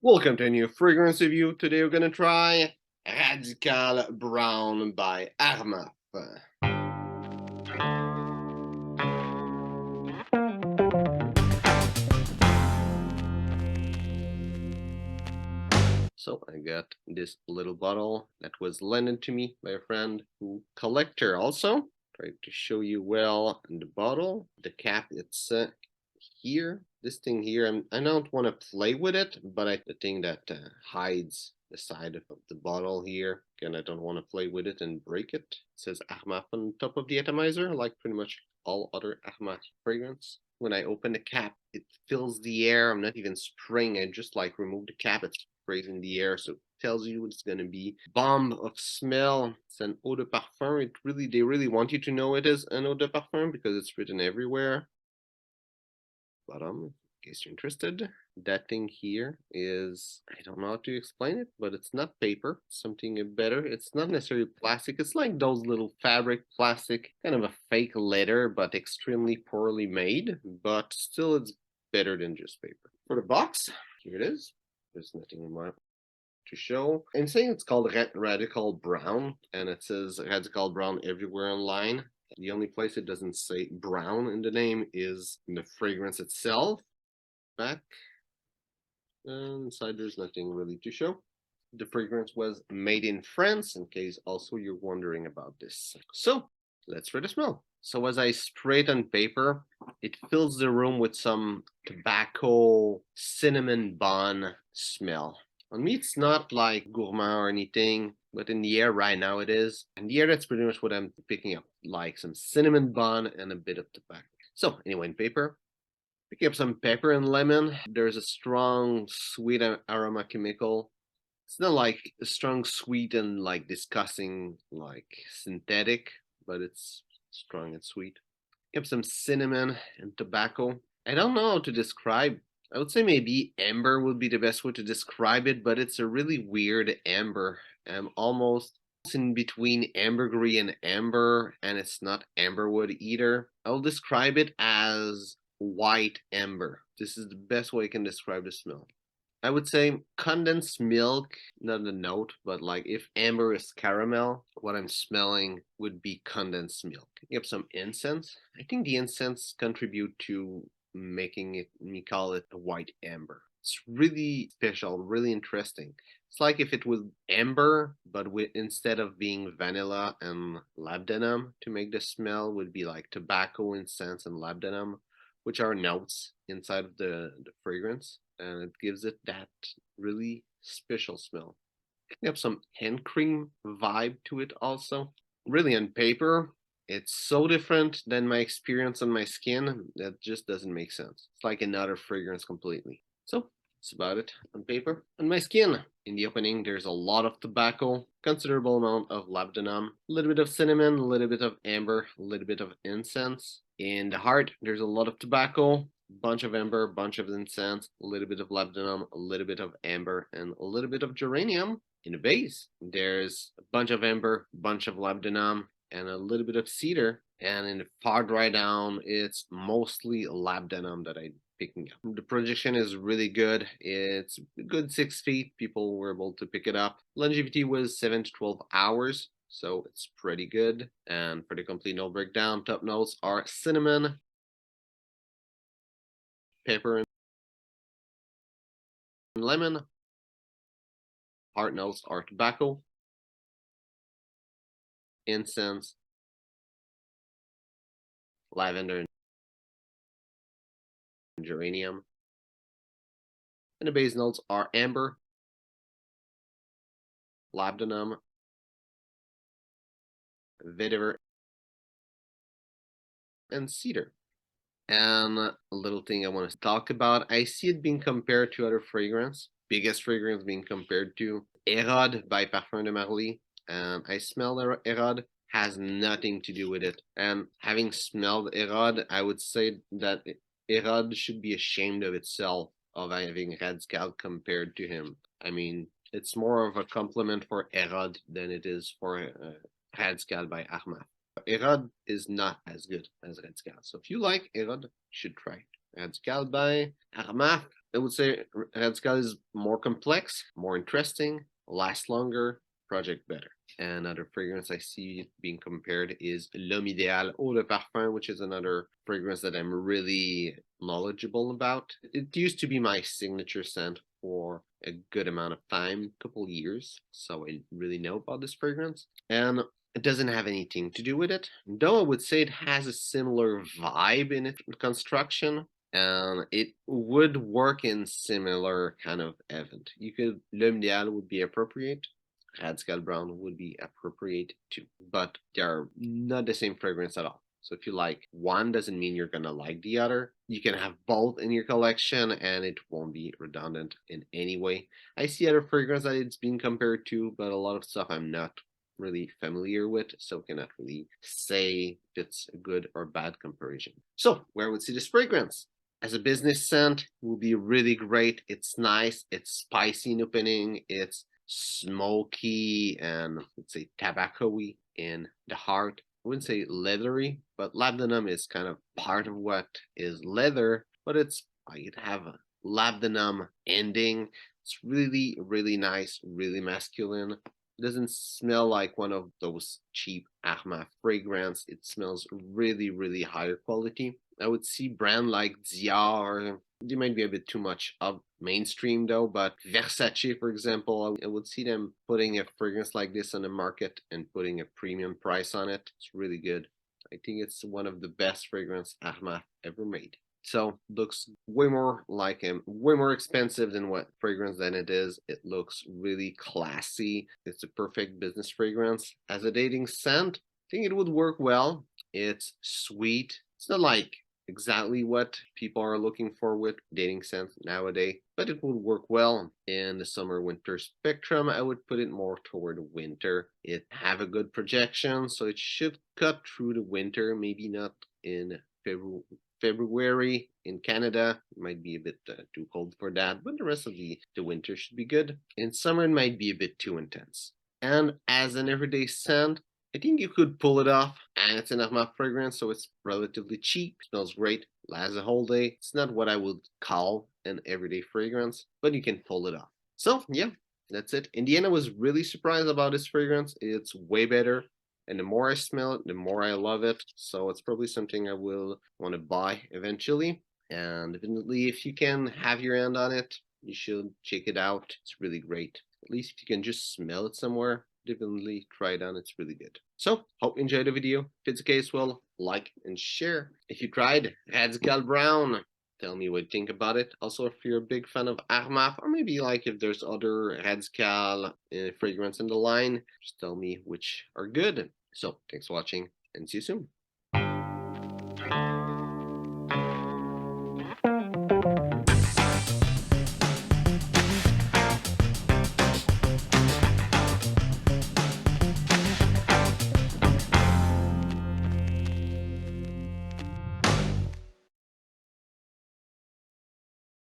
Welcome to a new fragrance review. Today we're gonna try Radical Brown by Armaf. So I got this little bottle that was lended to me by a friend who collector also. Try to show you well in the bottle. The cap, it's here. This thing here, I don't want to play with it, but the thing that hides the side of the bottle here. Again, I don't want to play with it and break it. It says Armaf on top of the atomizer, like pretty much all other Armaf fragrance. When I open the cap, it fills the air. I'm not even spraying. I just like remove the cap. It sprays in the air, so it tells you it's gonna be bomb of smell. It's an eau de parfum. They really want you to know it is an eau de parfum because it's written everywhere. Bottom, in case you're interested. That thing here is, I don't know how to explain it, but it's not paper, it's something better. It's not necessarily plastic. It's like those little fabric plastic, kind of a fake leather, but extremely poorly made, but still it's better than just paper. For the box, here it is. There's nothing more to show. I'm saying it's called Radical Brown, and it says Radical Brown everywhere online. The only place it doesn't say brown in the name is in the fragrance itself. Back and inside there's nothing really to show. The fragrance was made in France, in case also you're wondering about this. So let's try the smell. So as I spray it on paper, it fills the room with some tobacco, cinnamon bun smell. On me, it's not like gourmand or anything, but in the air right now it is. In the air, that's pretty much what I'm picking up, like some cinnamon bun and a bit of tobacco. So anyway, in paper, picking up some pepper and lemon. There's a strong sweet aroma chemical. It's not like a strong sweet and like disgusting, like synthetic, but it's strong and sweet. Pick up some cinnamon and tobacco. I don't know how to describe. I would say maybe amber would be the best way to describe it, but it's a really weird amber. Almost in between ambergris and amber, and it's not amberwood either. I'll describe it as white amber. This is the best way I can describe the smell. I would say condensed milk, not a note, but like if amber is caramel, what I'm smelling would be condensed milk. You have some incense. I think the incense contribute to making me call it a white amber. It's really special, really interesting. It's like if it was amber, but instead of being vanilla and labdanum to make the smell, would be like tobacco, incense, and labdanum, which are notes inside of the fragrance, and it gives it that really special smell. You have some hand cream vibe to it also. Really, on paper, it's so different than my experience on my skin that just doesn't make sense. It's like another fragrance completely. So that's about it on paper. On my skin, in the opening, there's a lot of tobacco, considerable amount of labdanum, a little bit of cinnamon, a little bit of amber, a little bit of incense. In the heart, there's a lot of tobacco, bunch of amber, bunch of incense, a little bit of labdanum, a little bit of amber, and a little bit of geranium. In the base, there's a bunch of amber, bunch of labdanum, and a little bit of cedar. And in the far dry down, it's mostly labdanum that I'm picking up. The projection is really good. It's a good 6 feet. People were able to pick it up. Longevity was 7 to 12 hours. So it's pretty good. And for the complete note breakdown, top notes are cinnamon, pepper, and lemon. Heart notes are tobacco, incense, lavender, and geranium. And the base notes are amber, labdanum, vetiver, and cedar. And a little thing I want to talk about, I see it being compared to other fragrance. Biggest fragrance being compared to Erod by Parfum de Marly. I smell Erod, has nothing to do with it. And having smelled Erod, I would say that Erod should be ashamed of itself of having Radical compared to him. I mean, it's more of a compliment for Erod than it is for Radical by Armaf. Erod is not as good as Radical. So if you like Erod, you should try Radical by Armaf. I would say Red Skull is more complex, more interesting, lasts longer, project better. Another fragrance I see being compared is L'Homme Idéal Eau de Parfum, which is another fragrance that I'm really knowledgeable about. It used to be my signature scent for a good amount of time, couple years, so I really know about this fragrance. And it doesn't have anything to do with it, though I would say it has a similar vibe in its construction, and it would work in similar kind of event. You could L'Homme Idéal would be appropriate. Radskal Brown would be appropriate too, but they're not the same fragrance at all. So if you like one, doesn't mean you're gonna like the other. You can have both in your collection, and it won't be redundant in any way. I see other fragrance that it's being compared to, but a lot of stuff I'm not really familiar with, so cannot really say if it's a good or bad comparison. So where would see this fragrance? As a business scent, will be really great. It's nice, it's spicy in opening, it's smoky and let's say tobacco-y in the heart. I wouldn't say leathery, but labdanum is kind of part of what is leather, but it's you'd have a labdanum ending. It's really, really nice, really masculine. It doesn't smell like one of those cheap Armaf fragrance. It smells really, really higher quality. I would see brand like Dior. They might be a bit too much of mainstream though, but Versace, for example, I would see them putting a fragrance like this on the market and putting a premium price on it. It's really good. I think it's one of the best fragrance Armaf ever made. So looks way more like him, way more expensive than what fragrance than it is. It looks really classy. It's a perfect business fragrance. As a dating scent, I think it would work well. It's sweet. It's not like exactly what people are looking for with dating scents nowadays, but it would work well in the summer winter spectrum. I would put it more toward winter. It have a good projection, so it should cut through the winter, maybe not in February in Canada. It might be a bit too cold for that, but the rest of the winter should be good. In summer, it might be a bit too intense. And as an everyday scent, I think you could pull it off, and it's an Armaf fragrance, so it's relatively cheap, smells great, lasts a whole day. It's not what I would call an everyday fragrance, but you can pull it off. So yeah, that's it. In the end, I was really surprised about this fragrance. It's way better, and the more I smell it, the more I love it. So it's probably something I will want to buy eventually. And definitely, if you can have your hand on it, you should check it out. It's really great. At least if you can just smell it somewhere, definitely try it on. It's really good. So hope you enjoyed the video. If it's the case, well, like and share. If you tried Radskal Brown, tell me what you think about it. Also, if you're a big fan of Armaf, or maybe like if there's other Radskal fragrance in the line, just tell me which are good. So thanks for watching, and see you soon.